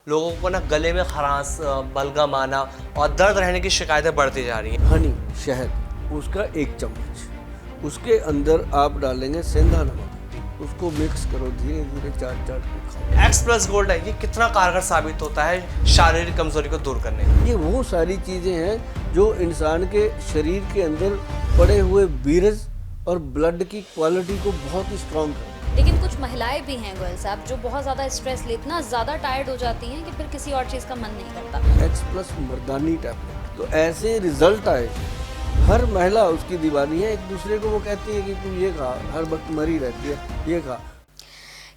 लोगों को ना गले में खरांश, बलगम आना और दर्द रहने की शिकायतें बढ़ती जा रही हैं। हनी, शहद, उसका 1 चम्मच, उसके अंदर आप डालेंगे सेंधा नमक, उसको मिक्स करो, धीरे धीरे चाट चाट के खाओ। एक्स प्लस गोल्ड है, ये कितना कारगर साबित होता है शारीरिक कमजोरी को दूर करने में। ये वो सारी चीज़ें हैं जो इंसान के शरीर के अंदर पड़े हुए वीरज और ब्लड की क्वालिटी को बहुत ही स्ट्रॉन्ग करते हैं। लेकिन कुछ महिलाएं भी हैं गोयल साहब जो बहुत ज़्यादा स्ट्रेस ले, इतना ज़्यादा टायर्ड हो जाती हैं कि फिर किसी और चीज़ का मन नहीं करता। एक्स प्लस मर्दानी टैबलेट, तो ऐसे रिजल्ट आए। हर महिला उसकी दीवानी है, एक दूसरे को वो कहती है कि तू ये खा, हर वक्त मरी रहती है, ये खा।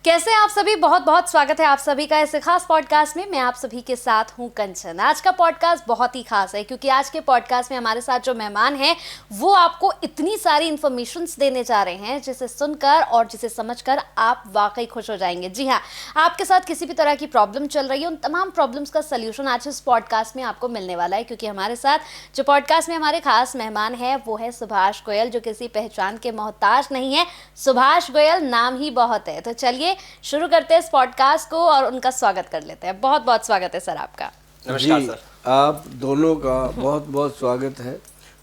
कैसे आप सभी, बहुत बहुत स्वागत है आप सभी का इस खास पॉडकास्ट में। मैं आप सभी के साथ हूं कंचन। आज का पॉडकास्ट बहुत ही खास है क्योंकि आज के पॉडकास्ट में हमारे साथ जो मेहमान हैं वो आपको इतनी सारी इन्फॉर्मेशंस देने जा रहे हैं जिसे सुनकर और जिसे समझकर आप वाकई खुश हो जाएंगे। जी हाँ, आपके साथ किसी भी तरह की प्रॉब्लम चल रही है, उन तमाम प्रॉब्लम्स का सल्यूशन आज इस पॉडकास्ट में आपको मिलने वाला है क्योंकि हमारे साथ जो पॉडकास्ट में हमारे खास मेहमान है वो है सुभाष गोयल, जो किसी पहचान के मोहताज नहीं है। सुभाष गोयल नाम ही बहुत है। तो चलिए शुरू करते हैं इस पॉडकास्ट को और उनका स्वागत कर लेते हैं। बहुत बहुत स्वागत है सर आपका। नमस्कार जी, सर। आप दोनों का बहुत बहुत स्वागत है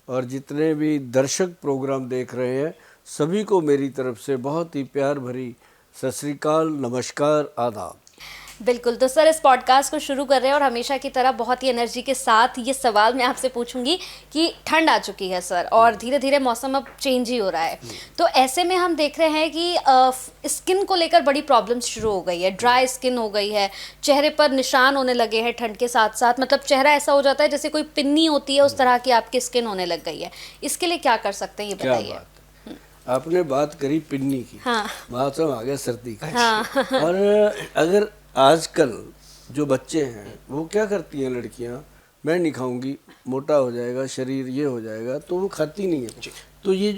और जितने भी दर्शक प्रोग्राम देख रहे हैं सभी को मेरी तरफ से बहुत ही प्यार भरी सत श्री अकाल, नमस्कार, आदाब। बिल्कुल, तो सर इस पॉडकास्ट को शुरू कर रहे हैं और हमेशा की तरह बहुत ही एनर्जी के साथ ये सवाल मैं आपसे पूछूंगी कि ठंड आ चुकी है सर और धीरे धीरे मौसम अब चेंज ही हो रहा है। तो ऐसे में हम देख रहे हैं कि स्किन को लेकर बड़ी प्रॉब्लम्स शुरू हो गई है, ड्राई स्किन हो गई है, चेहरे पर निशान होने लगे हैं ठंड के साथ साथ, मतलब चेहरा ऐसा हो जाता है जैसे कोई पिन्नी होती है, उस तरह की आपकी स्किन होने लग गई है। इसके लिए क्या कर सकते हैं ये क्या बताइए। बात है, आपने बात करी पिन्नी की। हाँ। मौसम आ गया सर्दी का। हाँ। और अगर आजकल जो बच्चे हैं वो क्या करती हैं लड़कियां, मैं नहीं खाऊंगी, मोटा हो जाएगा शरीर, ये हो जाएगा, तो वो खाती नहीं है। तो ये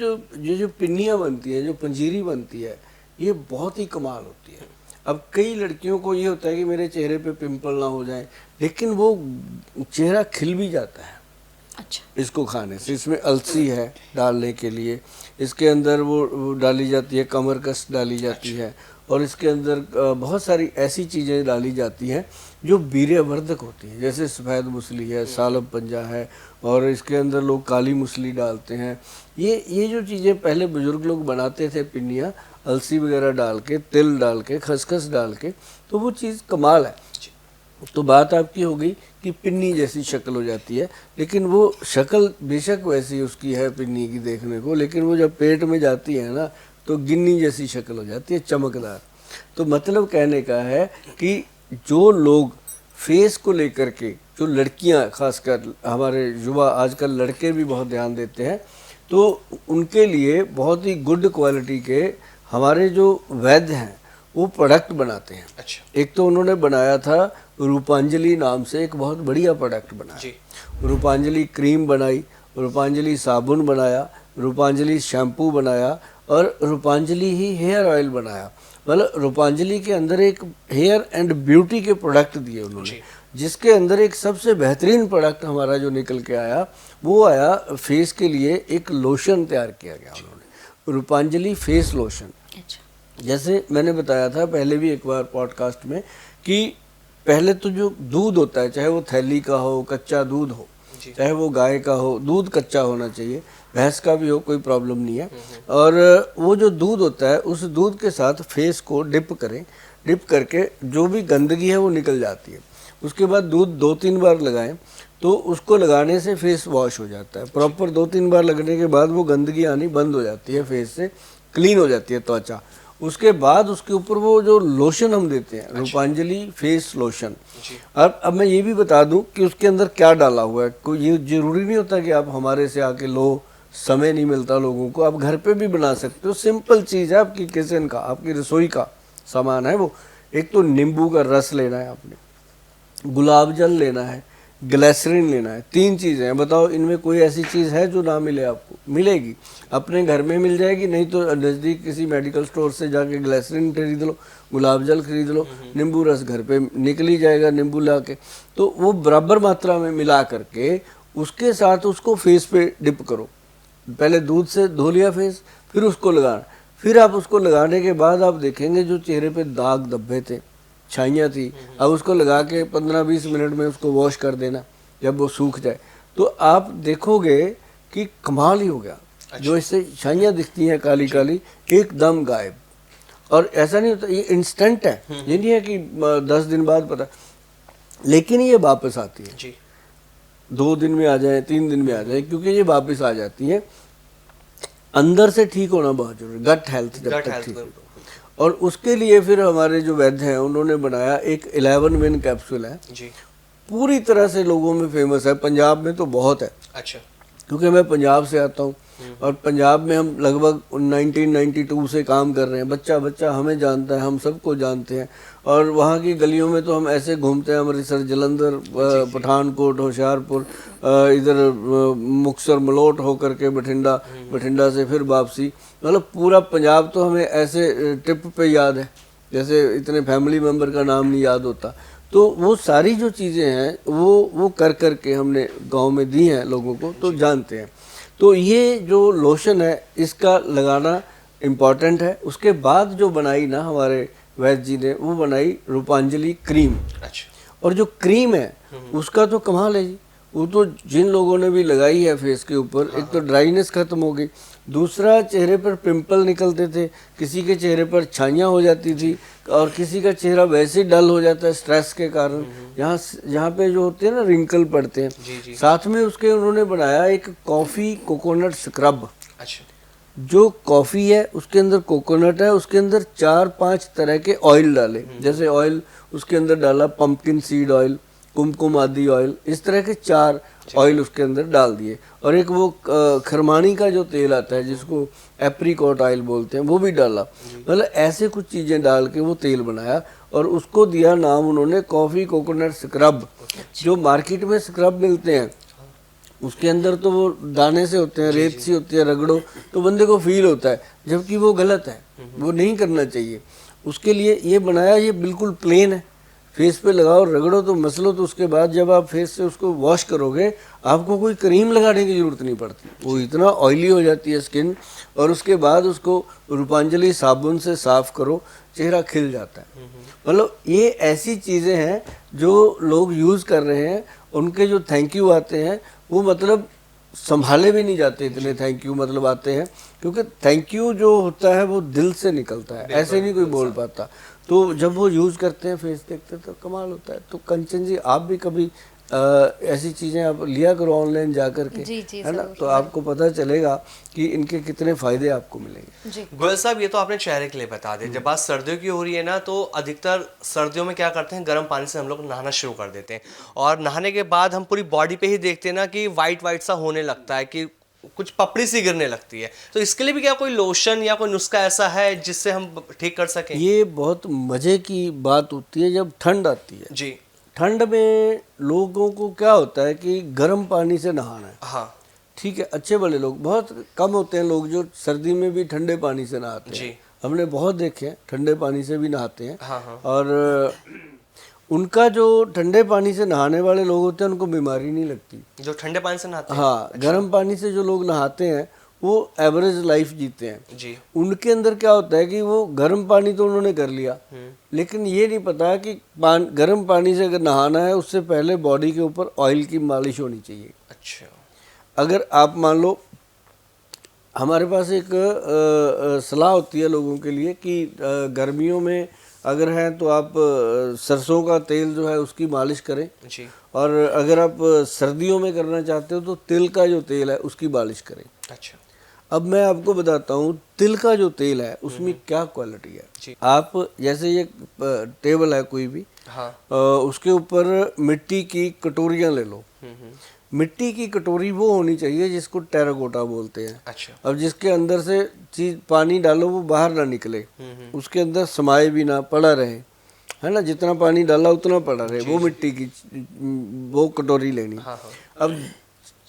जो पिन्नियाँ बनती हैं, जो पंजीरी बनती है, ये बहुत ही कमाल होती है। अब कई लड़कियों को ये होता है कि मेरे चेहरे पे पिंपल ना हो जाए, लेकिन वो चेहरा खिल भी जाता है अच्छा। इसको खाने से। इसमें अलसी है डालने के लिए, इसके अंदर वो डाली जाती है, कमरकस डाली जाती है और इसके अंदर बहुत सारी ऐसी चीज़ें डाली जाती हैं जो वीर्यवर्धक होती हैं, जैसे सफ़ेद मूसली है, सालब पंजा है और इसके अंदर लोग काली मूसली डालते हैं। ये जो चीज़ें पहले बुजुर्ग लोग बनाते थे, पिन्नियाँ अलसी वगैरह डाल के, तिल डाल के, खसखस डाल के, तो वो चीज़ कमाल है। तो बात आपकी हो गई कि पिन्नी जैसी शक्ल हो जाती है, लेकिन वो शक्ल बेशक वैसी उसकी है पिन्नी की देखने को, लेकिन वो जब पेट में जाती है ना तो गिन्नी जैसी शक्ल हो जाती है, चमकदार। तो मतलब कहने का है कि जो लोग फेस को लेकर के, जो लड़कियां खासकर, हमारे युवा आजकल लड़के भी बहुत ध्यान देते हैं, तो उनके लिए बहुत ही गुड क्वालिटी के हमारे जो वैद्य हैं वो प्रोडक्ट बनाते हैं। अच्छा। एक तो उन्होंने बनाया था रूपांजलि नाम से, एक बहुत बढ़िया प्रोडक्ट बनाया जी। रूपांजलि क्रीम बनाई, रूपांजलि साबुन बनाया, रूपांजलि शैम्पू बनाया और रूपांजलि ही हेयर ऑयल बनाया। मतलब रूपांजलि के अंदर एक हेयर एंड ब्यूटी के प्रोडक्ट दिए उन्होंने, जिसके अंदर एक सबसे बेहतरीन प्रोडक्ट हमारा जो निकल के आया वो आया फेस के लिए, एक लोशन तैयार किया गया उन्होंने, रूपांजलि फेस लोशन। अच्छा। जैसे मैंने बताया था पहले भी एक बार पॉडकास्ट में कि पहले तो जो दूध होता है, चाहे वो थैली का हो, कच्चा दूध हो, चाहे वो गाय का हो, दूध कच्चा होना चाहिए, भैंस का भी हो, कोई प्रॉब्लम नहीं है। और वो जो दूध होता है उस दूध के साथ फेस को डिप करें, डिप करके जो भी गंदगी है वो निकल जाती है। उसके बाद दूध 2-3 बार लगाएं तो उसको लगाने से फेस वॉश हो जाता है। प्रॉपर 2-3 बार लगने के बाद वो गंदगी आनी बंद हो जाती है, फेस से क्लीन हो जाती है त्वचा। उसके बाद उसके ऊपर वो जो लोशन हम देते हैं, रूपांजलि फेस लोशन। अब मैं ये भी बता दूं कि उसके अंदर क्या डाला हुआ है। कोई ये जरूरी नहीं होता कि आप हमारे से आके लो, समय नहीं मिलता लोगों को, आप घर पे भी बना सकते हो। सिंपल चीज़ है, आपकी किचन का, आपकी रसोई का सामान है वो। एक तो नींबू का रस लेना है आपने, गुलाब जल लेना है, ग्लिसरीन लेना है। 3 चीज़ें हैं। बताओ इनमें कोई ऐसी चीज़ है जो ना मिले आपको? मिलेगी, अपने घर में मिल जाएगी, नहीं तो नज़दीक किसी मेडिकल स्टोर से जाके ग्लिसरीन खरीद लो, गुलाब जल खरीद लो, नींबू रस घर पे निकल ही जाएगा नींबू ला के। तो वो बराबर मात्रा में मिला करके उसके साथ उसको फेस पे डिप करो। पहले दूध से धो लिया फेस, फिर उसको लगाना, फिर आप उसको लगाने के बाद आप देखेंगे जो चेहरे पे दाग धब्बे थे छाइयाँ थी, अब उसको लगा के 15-20 मिनट में उसको वॉश कर देना जब वो सूख जाए, तो आप देखोगे कि कमाल ही हो गया। जो इससे छाइयाँ दिखती हैं काली काली, एकदम गायब। और ऐसा नहीं होता, ये इंस्टेंट है, ये नहीं है कि 10 दिन बाद पता, लेकिन ये वापस आती है जी 2 दिन में आ जाए, 3 दिन में आ जाए, क्योंकि ये वापस आ जाती है। अंदर से ठीक होना बहुत जरूरी, गट हेल्थ जब गट तक हेल्थ ठीक को हो। और उसके लिए फिर हमारे जो वैद्य हैं उन्होंने बनाया एक 11 विन कैप्सूल है, जी पूरी तरह से लोगों में फेमस है, पंजाब में तो बहुत है, अच्छा क्योंकि मैं पंजाब से आता हूँ और पंजाब में हम लगभग 1992 से काम कर रहे हैं। बच्चा बच्चा हमें जानता है, हम सबको जानते हैं, और वहाँ की गलियों में तो हम ऐसे घूमते हैं, अमृतसर, जलंधर, पठानकोट, होशियारपुर, इधर मुक्तसर, मलोट होकर के बठिंडा, बठिंडा से फिर वापसी, मतलब पूरा पंजाब तो हमें ऐसे ट्रिप पे याद है जैसे इतने फैमिली मेम्बर का नाम नहीं याद होता। तो वो सारी जो चीज़ें हैं वो कर कर के हमने गांव में दी हैं लोगों को, तो जानते हैं। तो ये जो लोशन है इसका लगाना इम्पॉर्टेंट है। उसके बाद जो बनाई ना हमारे वैद्य जी ने, वो बनाई रूपांजलि क्रीम। अच्छा और जो क्रीम है उसका तो कमाल है जी, वो तो जिन लोगों ने भी लगाई है फेस के ऊपर, एक तो ड्राइनेस खत्म हो गई, दूसरा चेहरे पर पिंपल निकलते थे, किसी के चेहरे पर छाइयाँ हो जाती थी, और किसी का चेहरा वैसे ही डल हो जाता है स्ट्रेस के कारण, यहाँ पे जो होते हैं ना रिंकल पड़ते हैं। जी जी साथ में उसके उन्होंने बनाया एक कॉफ़ी कोकोनट स्क्रब। अच्छा जो कॉफ़ी है उसके अंदर कोकोनट है, उसके अंदर 4-5 तरह के ऑयल डाले, जैसे ऑयल उसके अंदर डाला पंपकिन सीड ऑयल, कुमकुम आदि ऑयल, इस तरह के 4 ऑयल उसके अंदर डाल दिए, और एक वो खरमानी का जो तेल आता है जिसको एप्रीकॉट ऑयल बोलते हैं, वो भी डाला। मतलब ऐसे कुछ चीज़ें डाल के वो तेल बनाया, और उसको दिया नाम उन्होंने कॉफ़ी कोकोनट स्क्रब। जो मार्केट में स्क्रब मिलते हैं उसके अंदर तो वो दाने से होते हैं, रेत सी होती है, रगड़ो तो बंदे को फील होता है, जबकि वो गलत है, वो नहीं करना चाहिए। उसके लिए ये बनाया, ये बिल्कुल प्लेन है, फेस पे लगाओ, रगड़ो तो मसलो, तो उसके बाद जब आप फेस से उसको वॉश करोगे आपको कोई क्रीम लगाने की ज़रूरत नहीं पड़ती, वो इतना ऑयली हो जाती है स्किन। और उसके बाद उसको रूपांजलि साबुन से साफ़ करो, चेहरा खिल जाता है। मतलब ये ऐसी चीज़ें हैं जो लोग यूज़ कर रहे हैं, उनके जो थैंक यू आते हैं वो मतलब संभाले भी नहीं जाते, इतने थैंक यू मतलब आते हैं, क्योंकि थैंक यू जो होता है वो दिल से निकलता है, ऐसे नहीं कोई बोल पाता। तो जब वो यूज़ करते हैं, फेस देखते हैं, तो कमाल होता है। तो कंचन जी आप भी कभी ऐसी चीज़ें आप लिया करो ऑनलाइन जा कर के, जी, जी, है ना, ज़रूर, तो आपको पता चलेगा कि इनके कितने फ़ायदे आपको मिलेंगे। जी गोयल साहब, ये तो आपने चेहरे के लिए बता दिया। जब बात सर्दियों की हो रही है ना, तो अधिकतर सर्दियों में क्या करते हैं, गर्म पानी से हम लोग नहाना शुरू कर देते हैं, और नहाने के बाद हम पूरी बॉडी पे ही देखते हैं ना कि वाइट वाइट सा होने लगता है, कि कुछ पपड़ी सी गिरने लगती है। तो इसके लिए भी क्या कोई लोशन या कोई नुस्खा ऐसा है जिससे हम ठीक कर सकें? ये बहुत मज़े की बात होती है जब ठंड आती है। जी ठंड में लोगों को क्या होता है कि गर्म पानी से नहाना है, हाँ ठीक है, अच्छे वाले लोग बहुत कम होते हैं, लोग जो सर्दी में भी ठंडे पानी से नहाते जी। हैं। हमने बहुत देखे हैं ठंडे पानी से भी नहाते हैं। हाँ हाँ और उनका जो ठंडे पानी से नहाने वाले लोग होते हैं उनको बीमारी नहीं लगती। जो ठंडे पानी से नहाते हैं। हाँ, गर्म पानी से जो लोग नहाते हैं वो एवरेज लाइफ जीते हैं। जी उनके अंदर क्या होता है कि वो गर्म पानी तो उन्होंने कर लिया, लेकिन ये नहीं पता कि गर्म पानी से अगर नहाना है उससे पहले बॉडी के ऊपर ऑयल की मालिश होनी चाहिए। अच्छा अगर आप मान लो, हमारे पास एक सलाह होती है लोगों के लिए कि गर्मियों में अगर हैं तो आप सरसों का तेल जो है उसकी मालिश करें, जी और अगर आप सर्दियों में करना चाहते हो तो तिल का जो तेल है उसकी मालिश करें। अच्छा अब मैं आपको बताता हूँ तिल का जो तेल है उसमें क्या क्वालिटी है। जी। आप जैसे ये टेबल है कोई भी, हाँ उसके ऊपर मिट्टी की कटोरियाँ ले लो। मिट्टी की कटोरी वो होनी चाहिए जिसको टेराकोटा बोलते हैं। अच्छा अब जिसके अंदर से चीज पानी डालो वो बाहर ना निकले, उसके अंदर समाये भी ना, पड़ा रहे, है ना, जितना पानी डाला उतना पड़ा रहे, वो मिट्टी की वो कटोरी लेनी। हाँ हाँ अब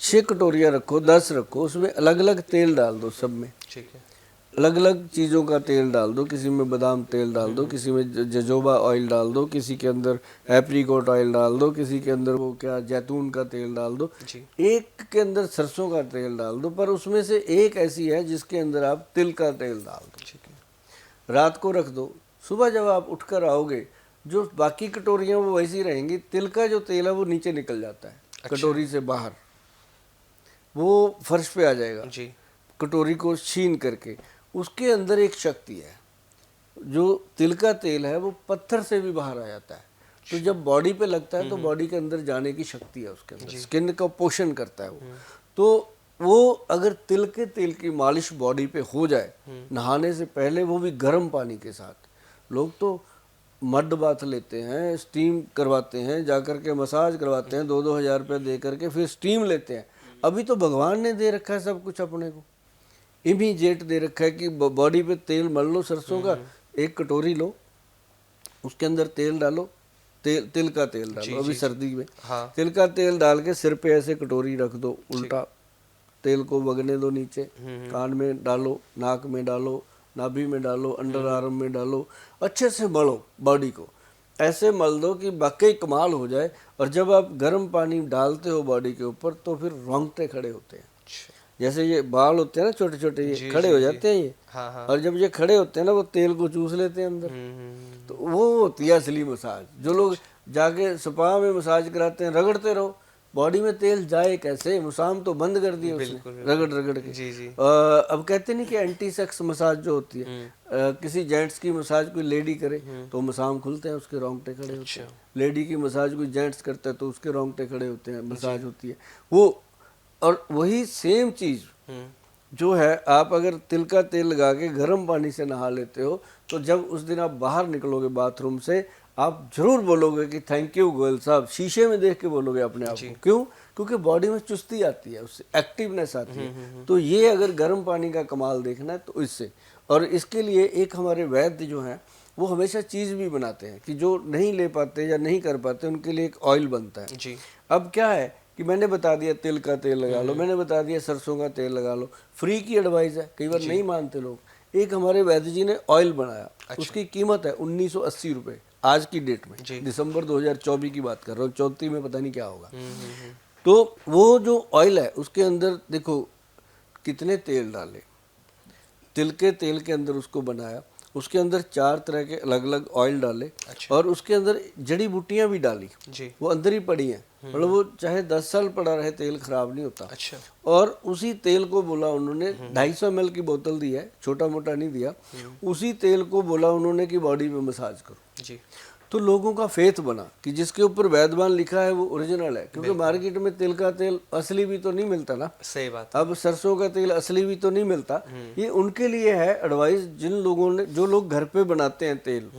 6 कटोरियाँ रखो, 10 रखो, उसमें अलग अलग तेल डाल दो, सब में ठीक है। अलग अलग चीज़ों का तेल डाल दो, किसी में बादाम तेल डाल दो, किसी में जजोबा ऑयल डाल दो, किसी के अंदर एप्रीकॉट ऑयल डाल दो, किसी के अंदर वो क्या जैतून का तेल डाल दो, जी एक के अंदर सरसों का तेल डाल दो, पर उसमें से एक ऐसी है जिसके अंदर आप तिल का तेल डाल दो। ठीक है। रात को रख दो, सुबह जब आप उठकर आओगे जो बाकी कटोरियाँ वो वैसी रहेंगी, तिल का जो तेल है वो नीचे निकल जाता है कटोरी से बाहर, वो फर्श पे आ जाएगा जी। कटोरी को छीन करके। उसके अंदर एक शक्ति है, जो तिल का तेल है वो पत्थर से भी बाहर आ जाता है, तो जब बॉडी पे लगता है तो बॉडी के अंदर जाने की शक्ति है उसके अंदर, स्किन का पोषण करता है वो। तो वो अगर तिल के तेल की मालिश बॉडी पे हो जाए नहाने से पहले, वो भी गर्म पानी के साथ, लोग तो मड बाथ लेते हैं, स्टीम करवाते हैं, जाकर के मसाज करवाते हैं 2-2 हज़ार रुपये दे करके, फिर स्टीम लेते हैं। अभी तो भगवान ने दे रखा है सब कुछ अपने को, इमीडिएट दे रखा है कि बॉडी पे तेल मल लो सरसों का, एक कटोरी लो, उसके अंदर तेल डालो, तिल का तेल डालो, अभी सर्दी में तिल का तेल डाल के सिर पे ऐसे कटोरी रख दो, उल्टा तेल को वगने दो नीचे, कान में डालो, नाक में डालो, नाभि में डालो, अंडर आर्म में डालो, अच्छे से मलो बॉडी को, ऐसे मल दो कि वाकई कमाल हो जाए। और जब आप गर्म पानी डालते हो बॉडी के ऊपर तो फिर रोंगटे खड़े होते हैं, जैसे ये बाल होते हैं ना छोटे छोटे, ये खड़े हो जाते हैं ये। और जब ये खड़े होते हैं ना वो तेल को चूस लेते हैं अंदर, तो वो होती है असली मसाज। जो लोग जाके स्पा में मसाज कराते हैं, रगड़ते रहो, बॉडी में तेल जाए कैसे, मुसाम तो बंद कर दिए उसने रगड़ रगड़ के। जी जी। अब कहते नहीं कि एंटी सेक्स मसाज जो होती है, किसी जेंट्स की मसाज कोई लेडी करे तो मुसाम खुलते हैं, उसके रोंगटे खड़े होते हैं। लेडी की मसाज कोई जेंट्स करता है तो उसके रोंगटे खड़े होते हैं, मसाज होती है वो। और वही सेम चीज जो है, आप अगर तिल का तेल लगा के गर्म पानी से नहा लेते हो तो जब उस दिन आप बाहर निकलोगे बाथरूम से, आप जरूर बोलोगे कि थैंक यू गोयल साहब, शीशे में देख के बोलोगे अपने आप को। क्यों? क्योंकि बॉडी में चुस्ती आती है, उससे एक्टिवनेस आती है। तो ये अगर गर्म पानी का कमाल देखना है तो इससे। और इसके लिए एक हमारे वैद्य जो हैं वो हमेशा चीज़ भी बनाते हैं कि जो नहीं ले पाते या नहीं कर पाते उनके लिए एक ऑयल बनता है जी। अब क्या है कि मैंने बता दिया तिल का तेल लगा लो, मैंने बता दिया सरसों का तेल लगा लो, फ्री की एडवाइस है, कई बार नहीं मानते लोग। एक हमारे वैद्य जी ने ऑयल बनाया, उसकी कीमत है 1980 रुपये आज की डेट में, दिसंबर 2024 की बात कर रहा हूँ, 34 में पता नहीं क्या होगा। तो वो जो ऑयल है उसके अंदर देखो कितने तेल डाले, तिल के तेल के अंदर उसको बनाया, उसके अंदर 4 तरह के अलग अलग ऑयल डाले और उसके अंदर जड़ी बूटियां भी डाली जी। वो अंदर ही पड़ी हैं, मतलब वो चाहे 10 साल पड़ा रहे तेल खराब नहीं होता। अच्छा। और उसी तेल को बोला उन्होंने 250 ml की बोतल दी है, छोटा मोटा नहीं दिया, उसी तेल को बोला उन्होंने कि बॉडी पे मसाज करो जी। तो लोगों का फेथ बना कि जिसके ऊपर वैद्यमान लिखा है वो ओरिजिनल है, क्योंकि मार्केट में तिल का तेल असली भी तो नहीं मिलता ना। सही बात। अब सरसों का तेल असली भी तो नहीं मिलता। ये उनके लिए है एडवाइस, जिन लोगों ने, जो लोग घर पे बनाते हैं तेल,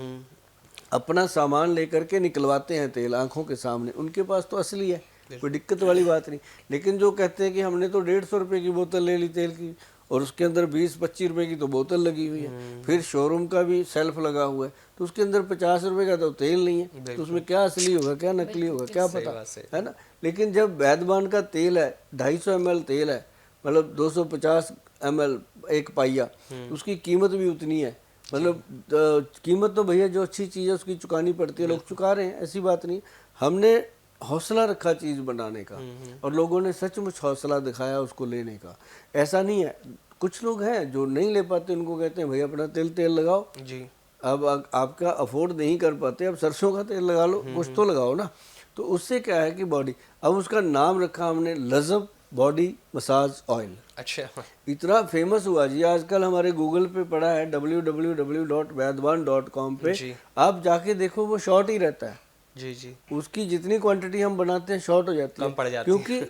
अपना सामान लेकर के निकलवाते हैं तेल आंखों के सामने, उनके पास तो असली है, कोई दिक्कत वाली बात नहीं। लेकिन जो कहते हैं कि हमने तो 150 रुपये की बोतल ले ली तेल की और उसके अंदर 20-25 रुपये की तो बोतल लगी हुई है, फिर शोरूम का भी सेल्फ लगा हुआ है, तो उसके अंदर 50 रुपये का तो तेल नहीं है, तो उसमें क्या असली होगा क्या नकली होगा क्या पता, है ना। लेकिन जब वैद्यमान का तेल है, 250 ml तेल है, मतलब 250 ml एक पाइया, उसकी कीमत भी उतनी है, मतलब कीमत तो भैया जो अच्छी चीज़ है उसकी चुकानी पड़ती है, लोग चुका रहे हैं, ऐसी बात नहीं। हमने हौसला रखा चीज़ बनाने का और लोगों ने सचमुच हौसला दिखाया उसको लेने का, ऐसा नहीं है। कुछ लोग हैं जो नहीं ले पाते, उनको कहते हैं भैया अपना तेल लगाओ जी। अब आपका अफोर्ड नहीं कर पाते, अब सरसों का तेल लगा लो, कुछ तो लगाओ ना। तो उससे क्या है कि बॉडी, अब उसका नाम रखा हमने लजब बॉडी मसाज ऑयल। अच्छा। इतना फेमस हुआ जी, आजकल हमारे गूगल पे पड़ा है www.vaidwan.com पे, आप जाके देखो वो शॉर्ट ही रहता है जी जी। उसकी जितनी क्वांटिटी हम बनाते हैं शॉर्ट हो जाती है, क्योंकि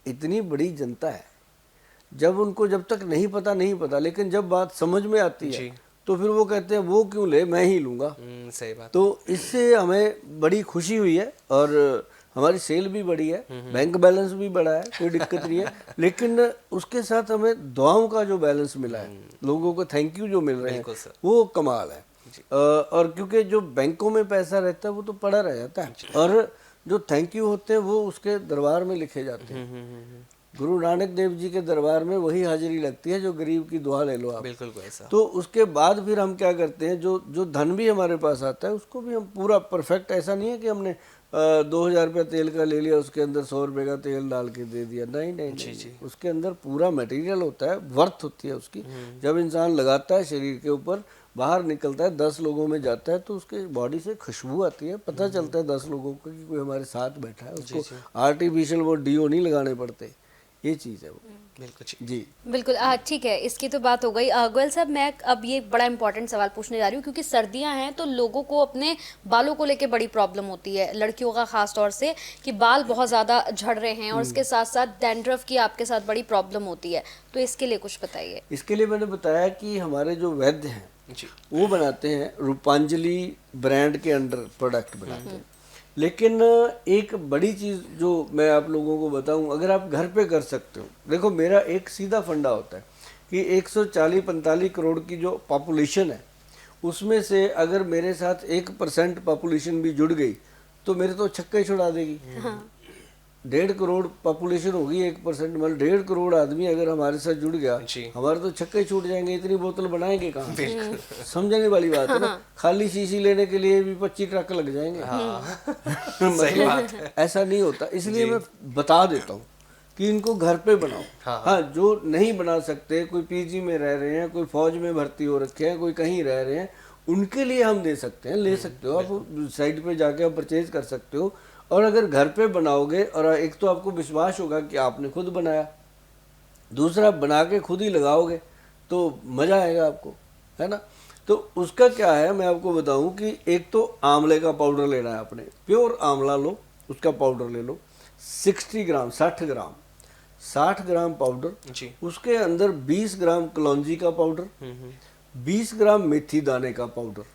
इतनी बड़ी जनता है, जब उनको जब तक नहीं पता, लेकिन जब बात समझ में आती है तो फिर वो कहते हैं वो क्यों ले, मैं ही लूँगा। सही बात। तो इससे हमें बड़ी खुशी हुई है और हमारी सेल भी बढ़ी है, बैंक बैलेंस भी बढ़ा है, कोई दिक्कत नहीं है। लेकिन उसके साथ हमें दुआओं का जो बैलेंस मिला है, लोगों को थैंक यू जो मिल रहे हैं, वो कमाल है। और क्योंकि जो बैंकों में पैसा रहता है वो तो पड़ा रह जाता है, और जो थैंक यू होते हैं वो उसके दरबार में लिखे जाते हैं। गुरु नानक देव जी के दरबार में वही हाजिरी लगती है जो गरीब की दुआ ले लो आप। बिल्कुल ऐसा। तो उसके बाद फिर हम क्या करते हैं, जो धन भी हमारे पास आता है उसको भी हम पूरा परफेक्ट, ऐसा नहीं है कि हमने 2,000 रुपया तेल का ले लिया, उसके अंदर 100 रुपये का तेल डाल के दे दिया। नहीं नहीं नहीं, उसके अंदर पूरा मटेरियल होता है, वर्थ होती है उसकी। जब इंसान लगाता है शरीर के ऊपर, बाहर निकलता है, 10 लोगों में जाता है तो उसके बॉडी से खुशबू आती है, पता चलता है 10 लोगों को कि कोई हमारे साथ बैठा है। उसको आर्टिफिशियल वो डीओ नहीं लगाने पड़ते, ये चीज़ है वो। बिल्कुल जी बिल्कुल। ठीक है, इसकी तो बात हो गई। गोयल साहब, मैं अब ये बड़ा इंपॉर्टेंट सवाल पूछने जा रही हूँ, क्योंकि सर्दियां हैं तो लोगों को अपने बालों को लेके बड़ी प्रॉब्लम होती है, लड़कियों का खास तौर से, कि बाल बहुत ज़्यादा झड़ रहे हैं और इसके साथ साथ डैंड्रफ की आपके साथ बड़ी प्रॉब्लम होती है, तो इसके लिए कुछ बताइए। इसके लिए मैंने बताया कि हमारे जो वैद्य हैं वो बनाते हैं, रूपांजलि ब्रांड के अंडर प्रोडक्ट बनाते हैं। लेकिन एक बड़ी चीज़ जो मैं आप लोगों को बताऊं, अगर आप घर पे कर सकते हो, देखो मेरा एक सीधा फंडा होता है कि 140-45 करोड़ की जो पॉपुलेशन है, उसमें से अगर मेरे साथ 1% पॉपुलेशन भी जुड़ गई तो मेरे तो छक्का ही छुड़ा देगी। 1.5 करोड़ पॉपुलेशन होगी, 1% मतलब 1.5 करोड़ आदमी अगर हमारे साथ जुड़ गया, हमारे तो छक्के ही छूट जाएंगे। इतनी बोतल बनाएंगे कहाँ? समझने वाली बात है ना। खाली शीशी लेने के लिए भी 25 ट्रक लग जाएंगे। सही बात है। ऐसा नहीं होता, इसलिए मैं बता देता हूँ कि इनको घर पे बनाओ। हाँ, जो नहीं बना सकते, कोई पीजी में रह रहे हैं, कोई फौज में भर्ती हो रखे हैं, कोई कहीं रह रहे हैं, उनके लिए हम दे सकते हैं, ले सकते हो आप, साइट पे जाके आप परचेज कर सकते हो। और अगर घर पे बनाओगे, और एक तो आपको विश्वास होगा कि आपने खुद बनाया, दूसरा बना के खुद ही लगाओगे तो मज़ा आएगा आपको, है ना। तो उसका क्या है, मैं आपको बताऊं कि एक तो आंवले का पाउडर लेना है आपने, प्योर आंवला लो, उसका पाउडर ले लो 60 ग्राम 60 ग्राम पाउडर। उसके अंदर 20 ग्राम कलौंजी का पाउडर, 20 ग्राम मेथी दाने का पाउडर।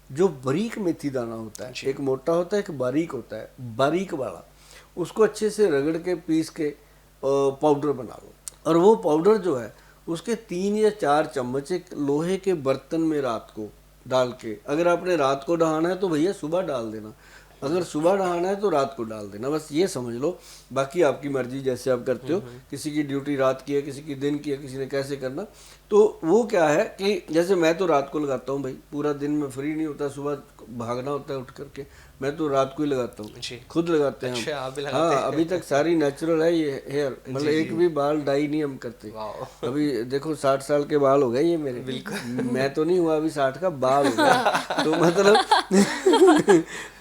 जो बारीक मेथी दाना होता है, एक मोटा होता है, एक बारीक होता है, बारीक वाला, उसको अच्छे से रगड़ के पीस के पाउडर बना लो। और वो पाउडर जो है उसके 3 या 4 चम्मच एक लोहे के बर्तन में रात को डाल के, अगर आपने रात को नहाना है तो भैया सुबह डाल देना, अगर सुबह नहाना है तो रात को डाल देना, बस ये समझ लो। बाकी आपकी मर्जी, जैसे आप करते हो, किसी की ड्यूटी रात की है, किसी की दिन की है, किसी ने कैसे करना। तो वो क्या है कि जैसे मैं तो रात को लगाता हूँ भाई, पूरा दिन में फ्री नहीं होता, सुबह भागना होता है उठ करके, मैं तो रात को ही लगाता हूँ, खुद लगाते हैं। अच्छा, आप भी लगाते हैं? हाँ, अभी तक सारी नेचुरल है ये हेयर, मतलब एक भी बाल डाई नहीं हम करते। अभी देखो 60 साल के बाल हो गए ये मेरे, बिल्कुल। मैं तो नहीं हुआ अभी 60 का, बाल हो गया। तो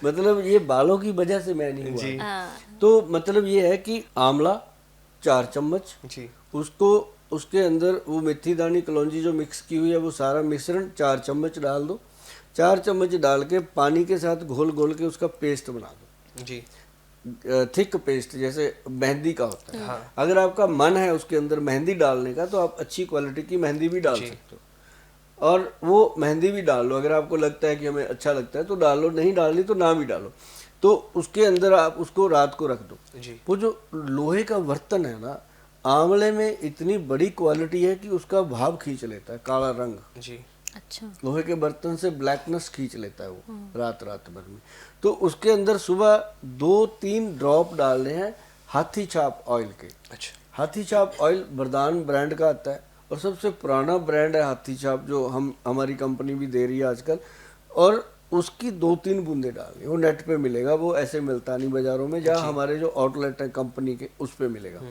मतलब ये बालों की वजह से मैं नहीं हुआ। तो मतलब ये है कि आंवला 4 चम्मच, उसको उसके अंदर वो मेथी दानी कलौंजी जो मिक्स की हुई है, वो सारा मिश्रण 4 चम्मच डाल दो। 4 चम्मच डाल के पानी के साथ घोल घोल के उसका पेस्ट बना दो जी, थिक पेस्ट, जैसे मेहंदी का होता है। हाँ। अगर आपका मन है उसके अंदर मेहंदी डालने का तो आप अच्छी क्वालिटी की मेहंदी भी डाल सकते हो, और वो मेहंदी भी डाल लो। अगर आपको लगता है कि हमें अच्छा लगता है तो डाल लो, नहीं डालनी तो ना भी डालो। तो उसके अंदर आप उसको रात को रख दो जी। वो जो लोहे का बर्तन है ना, आंवले में इतनी बड़ी क्वालिटी है कि उसका भाव खींच लेता है, काला रंग जी। अच्छा, लोहे के बर्तन से ब्लैकनेस खींच लेता है वो रात भर में। तो उसके अंदर सुबह 2-3 ड्रॉप डालने हैं हाथी छाप ऑयल के। अच्छा, हाथी छाप ऑयल वरदान ब्रांड का आता है और सबसे पुराना ब्रांड है हाथी छाप, जो हमारी कंपनी भी दे रही है आजकल। और उसकी 2-3 बूंदे डालनी, वो नेट पे मिलेगा, वो ऐसे मिलता नहीं बाजारों में, जहाँ हमारे जो आउटलेट है कंपनी के उस पे मिलेगा।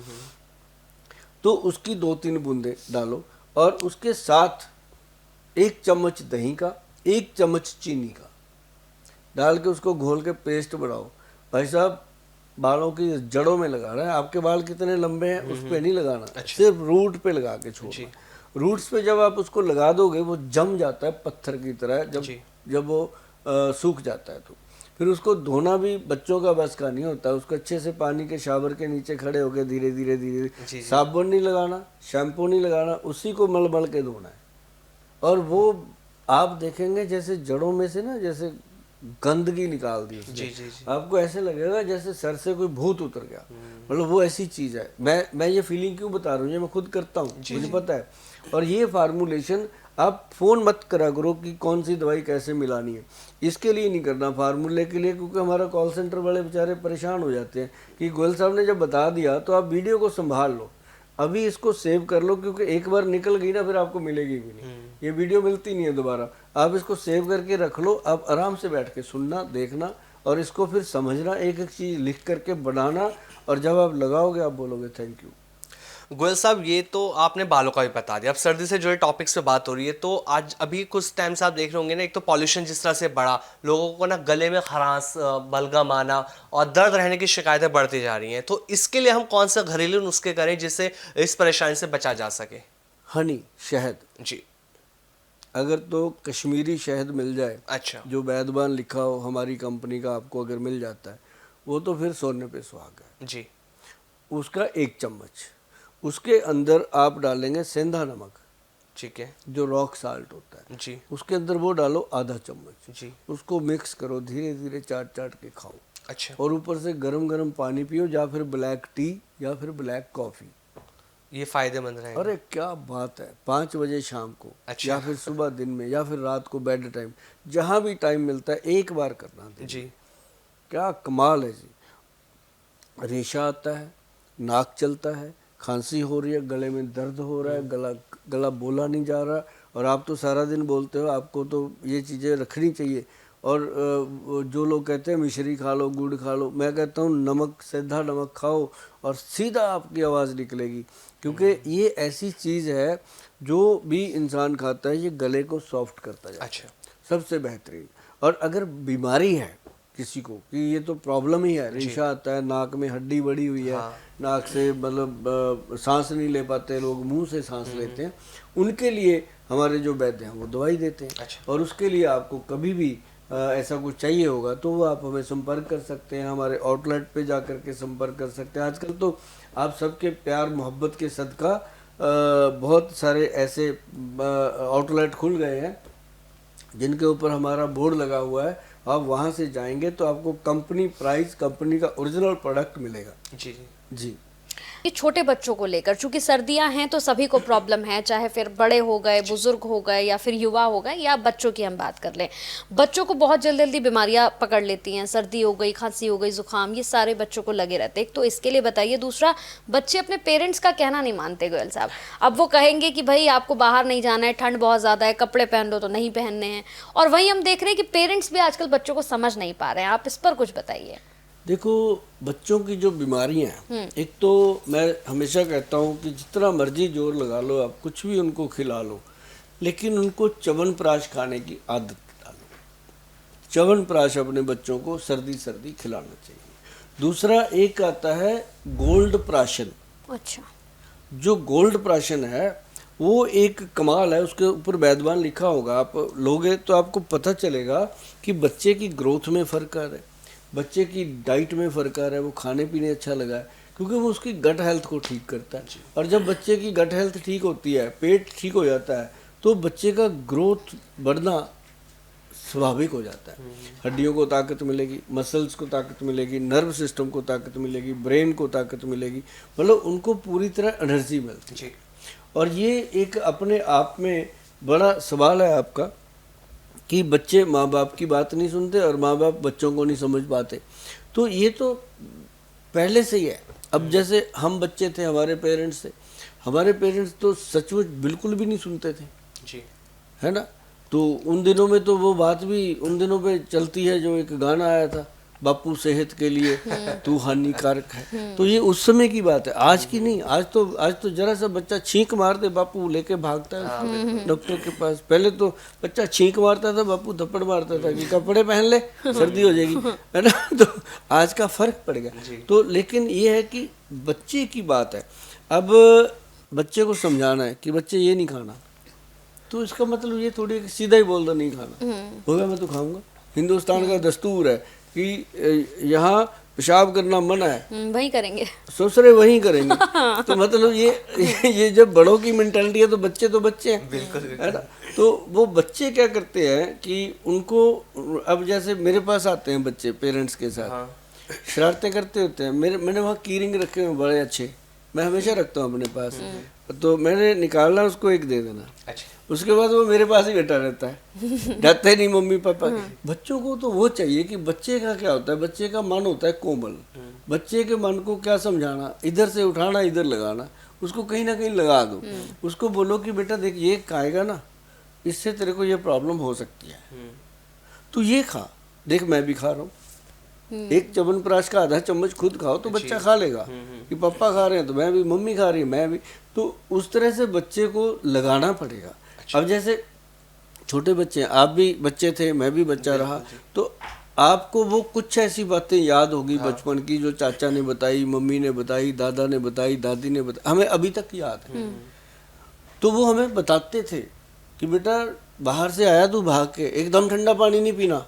तो उसकी 2-3 बूंदे डालो, और उसके साथ 1 चम्मच दही का, 1 चम्मच चीनी का डाल के उसको घोल के पेस्ट बनाओ। भाई साहब, बालों की जड़ों में लगाना है। आपके बाल कितने लंबे हैं उस पे नहीं लगाना, सिर्फ रूट पे लगा के छोड़ना। रूट्स पे जब आप उसको लगा दोगे वो जम जाता है पत्थर की तरह, जब वो सूख जाता है तो फिर उसको धोना भी बच्चों का बस का नहीं होता। उसको अच्छे से पानी के शावर के नीचे खड़े होकर धीरे धीरे साबुन नहीं लगाना, शैम्पू नहीं लगाना, उसी को मल मल के धोना है। और वो आप देखेंगे जैसे जड़ों में से ना जैसे गंदगी निकाल दी जी। आपको ऐसे लगेगा जैसे सर से कोई भूत उतर गया, मतलब वो ऐसी चीज है। मैं ये फीलिंग क्यों बता रहा हूँ, ये मैं खुद करता हूँ, मुझे पता है। और ये फार्मूलेशन आप फोन मत करा करो कि कौन सी दवाई कैसे मिलानी है, इसके लिए नहीं करना, फार्मूले के लिए, क्योंकि हमारा कॉल सेंटर वाले बेचारे परेशान हो जाते हैं कि गोयल साहब ने जब बता दिया तो आप वीडियो को संभाल लो, अभी इसको सेव कर लो, क्योंकि एक बार निकल गई ना फिर आपको मिलेगी भी नहीं, ये वीडियो मिलती नहीं है दोबारा। आप इसको सेव करके रख लो, आप आराम से बैठ के सुनना, देखना और इसको फिर समझना, एक एक चीज़ लिख करके बनाना, और जब आप लगाओगे आप बोलोगे थैंक यू। गोयल साहब, ये तो आपने बालों का भी बता दिया। अब सर्दी से जुड़े टॉपिक्स पे बात हो रही है, तो आज अभी कुछ टाइम से आप देख रहे होंगे ना, एक तो पॉल्यूशन जिस तरह से बढ़ा, लोगों को ना गले में खरांस, बलगम आना और दर्द रहने की शिकायतें बढ़ती जा रही हैं। तो इसके लिए हम कौन सा घरेलू नुस्खे करें जिससे इस परेशानी से बचा जा सके? हनी, शहद जी। अगर तो कश्मीरी शहद मिल जाए, अच्छा। जो बैदबान लिखा हो हमारी कंपनी का, आपको अगर मिल जाता है वो तो फिर सोने पे सुहागा है। जी। उसका 1 चम्मच, उसके अंदर आप डालेंगे सेंधा नमक, ठीक है। जो रॉक साल्ट होता है, जी। उसके अंदर वो डालो आधा चम्मच। जी। उसको मिक्स करो, धीरे धीरे चाट चाट के खाओ। अच्छा। और ऊपर से गरम गरम पानी पियो, या फिर ब्लैक टी या फिर ब्लैक कॉफ़ी। ये फायदेमंद रहेगा। अरे क्या बात है, 5 बजे शाम को, अच्छा। या फिर सुबह दिन में, या फिर रात को बेड टाइम, जहाँ भी टाइम मिलता है एक बार करना। जी। क्या कमाल है जी। रेशा आता है, नाक चलता है, खांसी हो रही है, गले में दर्द हो रहा है, गला बोला नहीं जा रहा, और आप तो सारा दिन बोलते हो, आपको तो ये चीज़ें रखनी चाहिए। और जो लोग कहते हैं मिश्री खा लो, गुड़ खा लो, मैं कहता हूँ नमक, सीधा नमक खाओ और सीधा आपकी आवाज़ निकलेगी, क्योंकि ये ऐसी चीज़ है जो भी इंसान खाता है ये गले को सॉफ्ट करता जाता है। अच्छा। सबसे बेहतरीन। और अगर बीमारी है किसी को कि ये तो प्रॉब्लम ही है, रेशा आता है, नाक में हड्डी बड़ी हुई है, नाक से मतलब सांस नहीं ले पाते लोग, मुंह से सांस लेते हैं, उनके लिए हमारे जो वैद्य हैं वो दवाई देते हैं। अच्छा। और उसके लिए आपको कभी भी ऐसा कुछ चाहिए होगा तो वो आप हमें संपर्क कर सकते हैं, हमारे आउटलेट पे जा कर के संपर्क कर सकते हैं। आजकल तो आप सबके प्यार मोहब्बत के सदका बहुत सारे ऐसे आउटलेट खुल गए हैं जिनके ऊपर हमारा बोर्ड लगा हुआ है। आप वहाँ से जाएंगे तो आपको कंपनी प्राइस, कंपनी का ओरिजिनल प्रोडक्ट मिलेगा। जी। जी। ये छोटे बच्चों को लेकर, चूंकि सर्दियां हैं तो सभी को प्रॉब्लम है, चाहे फिर बड़े हो गए, बुजुर्ग हो गए, या फिर युवा हो गए, या बच्चों की हम बात कर लें। बच्चों को बहुत जल्दी जल्दी बीमारियां पकड़ लेती हैं, सर्दी हो गई, खांसी हो गई, जुकाम, ये सारे बच्चों को लगे रहते हैं। तो इसके लिए बताइए। दूसरा, बच्चे अपने पेरेंट्स का कहना नहीं मानते गोयल साहब। अब वो कहेंगे कि भाई आपको बाहर नहीं जाना है, ठंड बहुत ज़्यादा है, कपड़े पहन लो तो नहीं पहनने हैं। और वहीं हम देख रहे हैं कि पेरेंट्स भी आजकल बच्चों को समझ नहीं पा रहे हैं। आप इस पर कुछ बताइए। देखो, बच्चों की जो बीमारियां हैं, एक तो मैं हमेशा कहता हूं कि जितना मर्जी जोर लगा लो आप, कुछ भी उनको खिला लो, लेकिन उनको च्यवनप्राश खाने की आदत डालो। च्यवनप्राश अपने बच्चों को सर्दी सर्दी खिलाना चाहिए। दूसरा एक आता है गोल्ड प्राशन। अच्छा। जो गोल्ड प्राशन है वो एक कमाल है, उसके ऊपर वैदवान लिखा होगा, आप लोगे तो आपको पता चलेगा कि बच्चे की ग्रोथ में फ़र्क आ रहा है, बच्चे की डाइट में फ़र्क आ रहा है, वो खाने पीने अच्छा लगा है, क्योंकि वो उसकी गट हेल्थ को ठीक करता है। और जब बच्चे की गट हेल्थ ठीक होती है, पेट ठीक हो जाता है, तो बच्चे का ग्रोथ बढ़ना स्वाभाविक हो जाता है। हड्डियों को ताकत मिलेगी, मसल्स को ताकत मिलेगी, नर्व सिस्टम को ताकत मिलेगी, ब्रेन को ताकत मिलेगी, मतलब उनको पूरी तरह एनर्जी मिलती है। और ये एक अपने आप में बड़ा सवाल है आपका कि बच्चे माँ बाप की बात नहीं सुनते और माँ बाप बच्चों को नहीं समझ पाते। तो ये तो पहले से ही है। अब जैसे हम बच्चे थे, हमारे पेरेंट्स तो सचमुच बिल्कुल भी नहीं सुनते थे जी, है ना। तो उन दिनों में तो वो बात भी उन दिनों पे चलती है, जो एक गाना आया था, बापू सेहत के लिए तू हानिकारक है। तो ये उस समय की बात है, आज की नहीं। आज तो जरा सा बच्चा छींक मार दे, बापू लेके भागता है डॉक्टर के पास। पहले तो बच्चा छींक मारता था, बापू थप्पड़ मारता था कि कपड़े पहन ले, सर्दी हो जाएगी, है ना। तो आज का फर्क पड़ गया। तो लेकिन ये है कि बच्चे की बात है, अब बच्चे को समझाना है कि बच्चे ये नहीं खाना, तो इसका मतलब ये थोड़ी सीधा ही बोल दो नहीं खाना, होगा मैं तो खाऊंगा। हिंदुस्तान का दस्तूर है कि यहाँ पेशाब करना मना है, वही करेंगे, ससुरे वही करेंगे। तो मतलब ये जब बड़ों की मेंटालिटी है तो बच्चे हैं, बिल्कुल, है ना। तो वो बच्चे क्या करते हैं कि उनको, अब जैसे मेरे पास आते हैं बच्चे पेरेंट्स के साथ, शरारतें करते होते हैं। मैंने वहाँ कीरिंग रखे हुए बड़े अच्छे, मैं हमेशा रखता हूँ अपने पास। तो मैंने निकालना, उसको एक दे देना। अच्छा। उसके बाद वो मेरे पास ही बैठा रहता है, जाते नहीं मम्मी पापा। बच्चों को तो वो चाहिए कि बच्चे का क्या होता है, बच्चे का मन होता है कोमल। बच्चे के मन को क्या समझाना, इधर से उठाना इधर लगाना, उसको कहीं ना कहीं लगा दो। उसको बोलो कि बेटा देख, ये खाएगा ना, इससे तेरे को ये प्रॉब्लम हो सकती है, तू ये खा, देख मैं भी खा रहा हूँ, एक च्यवनप्राश का आधा चम्मच खुद खाओ तो बच्चा खा लेगा कि पापा खा रहे हैं तो मैं भी, मम्मी खा रही है मैं भी। तो उस तरह से बच्चे को लगाना पड़ेगा। अब जैसे छोटे बच्चे हैं, आप भी बच्चे थे, मैं भी बच्चा रहा, तो आपको वो कुछ ऐसी बातें याद होगी बचपन की जो चाचा ने बताई, मम्मी ने बताई, दादा ने बताई, दादी ने बताई, हमें अभी तक याद है। तो वो हमें बताते थे कि बेटा बाहर से आया तू भाग के, एकदम ठंडा पानी नहीं पीना,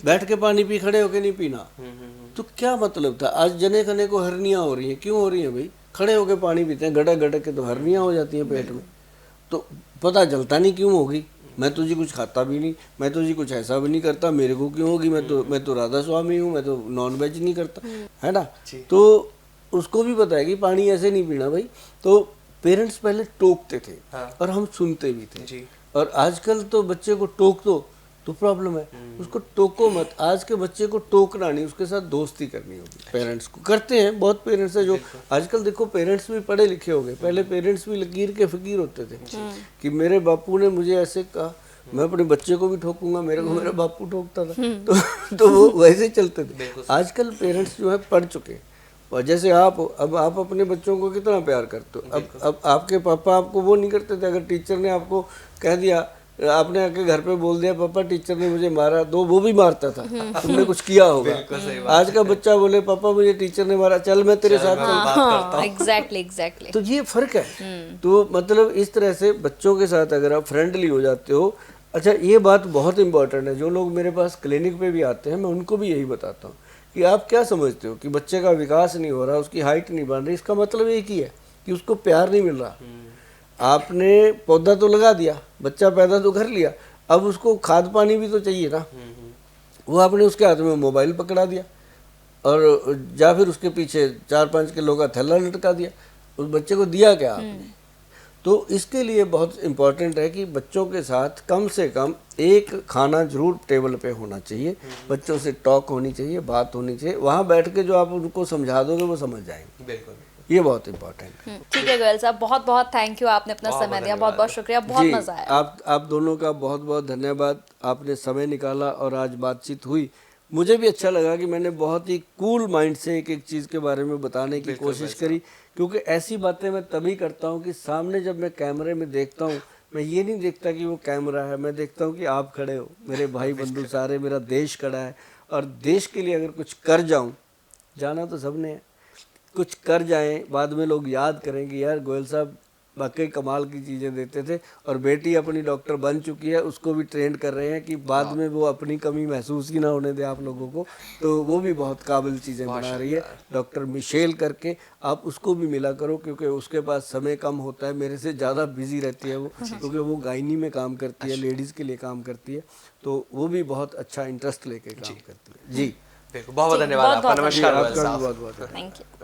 बैठ के पानी पी, खड़े होके नहीं पीना। तो क्या मतलब था? आज जने खने को हर्नियाँ हो रही हैं, क्यों हो रही हैं भाई? खड़े होके पानी पीते हैं, गड़क गड़क के तो हर्नियाँ हो जाती हैं पेट में। तो पता चलता नहीं क्यों होगी। मैं तो जी कुछ खाता भी नहीं, मैं तो जी कुछ ऐसा भी नहीं करता, मेरे को क्यों होगी? मैं तो राधा स्वामी हूँ, मैं तो नॉन वेज नहीं करता, है ना? तो उसको भी पता है कि पानी ऐसे नहीं पीना भाई। तो पेरेंट्स पहले टोकते थे और हम सुनते भी थे। और आजकल तो बच्चे को टोक दो तो प्रॉब्लम है, उसको टोको मत। आज के बच्चे को टोकना नहीं, उसके साथ दोस्ती करनी होगी। पेरेंट्स को करते हैं, बहुत पेरेंट्स हैं जो आजकल देखो पेरेंट्स भी पढ़े लिखे हो गए, पहले पेरेंट्स भी लकीर के फकीर होते थे कि मेरे बापू ने मुझे ऐसे कहा, मैं अपने बच्चे को भी ठोकूंगा, मेरे को मेरा बापू ठोकता था। तो वो वैसे चलते थे। आजकल पेरेंट्स जो है पढ़ चुके, और जैसे आप अब अपने बच्चों को कितना प्यार करते हो। अब आपके पापा आपको वो नहीं करते थे। अगर टीचर ने आपको कह दिया, आपने आके घर पे बोल दिया पापा टीचर ने मुझे मारा, तो वो भी मारता था, तुमने कुछ किया होगा। आज का बच्चा बोले पापा मुझे टीचर ने मारा, चल मैं तेरे साथ चल। एग्जैक्टली। तो ये फर्क है। तो मतलब इस तरह से बच्चों के साथ अगर आप फ्रेंडली हो जाते हो। अच्छा, ये बात बहुत इंपॉर्टेंट है। जो लोग मेरे पास क्लिनिक पे भी आते हैं, मैं उनको भी यही बताता हूँ कि आप क्या समझते हो कि बच्चे का विकास नहीं हो रहा, उसकी हाइट नहीं बढ़ रही, इसका मतलब एक ही है कि उसको प्यार नहीं मिल रहा। आपने पौधा तो लगा दिया, बच्चा पैदा तो कर लिया, अब उसको खाद पानी भी तो चाहिए ना। वो आपने उसके हाथ में मोबाइल पकड़ा दिया और या फिर उसके पीछे 4-5 किलो का थैला लटका दिया, उस बच्चे को दिया क्या आपने? तो इसके लिए बहुत इम्पोर्टेंट है कि बच्चों के साथ कम से कम एक खाना जरूर टेबल पे होना चाहिए, बच्चों से टॉक होनी चाहिए, बात होनी चाहिए। वहाँ बैठ के जो आप उनको समझा दोगे वो समझ जाएंगे। बिल्कुल, ये बहुत इम्पोर्टेंट है। ठीक है गोयल साहब, बहुत बहुत थैंक यू, आपने अपना समय दिया, बहुत बहुत शुक्रिया, बहुत मजा आया। आप दोनों का बहुत बहुत धन्यवाद, आपने समय निकाला और आज बातचीत हुई। मुझे भी अच्छा लगा कि मैंने बहुत ही कूल माइंड से एक एक चीज़ के बारे में बताने की कोशिश करी, क्योंकि ऐसी बातें मैं तभी करता हूँ कि सामने जब मैं कैमरे में देखता हूँ, मैं ये नहीं देखता कि वो कैमरा है, मैं देखता हूँ कि आप खड़े हो, मेरे भाई बंधु सारे, मेरा देश खड़ा है। और देश के लिए अगर कुछ कर जाऊँ, जाना तो सबने है, कुछ कर जाएं, बाद में लोग याद करेंगे यार गोयल साहब वाकई कमाल की चीज़ें देते थे। और बेटी अपनी डॉक्टर बन चुकी है, उसको भी ट्रेंड कर रहे हैं कि बाद में वो अपनी कमी महसूस ही ना होने दे आप लोगों को। तो वो भी बहुत काबिल चीज़ें बना रही है, डॉक्टर मिशेल करके, आप उसको भी मिला करो, क्योंकि उसके पास समय कम होता है, मेरे से ज़्यादा बिजी रहती है वो, क्योंकि वो गायनी में काम करती है, लेडीज़ के लिए काम करती है। तो वो भी बहुत अच्छा इंटरेस्ट लेके काम करती है। जी बहुत बहुत धन्यवाद आपका। नमस्कार। आपका भी बहुत बहुत थैंक यू।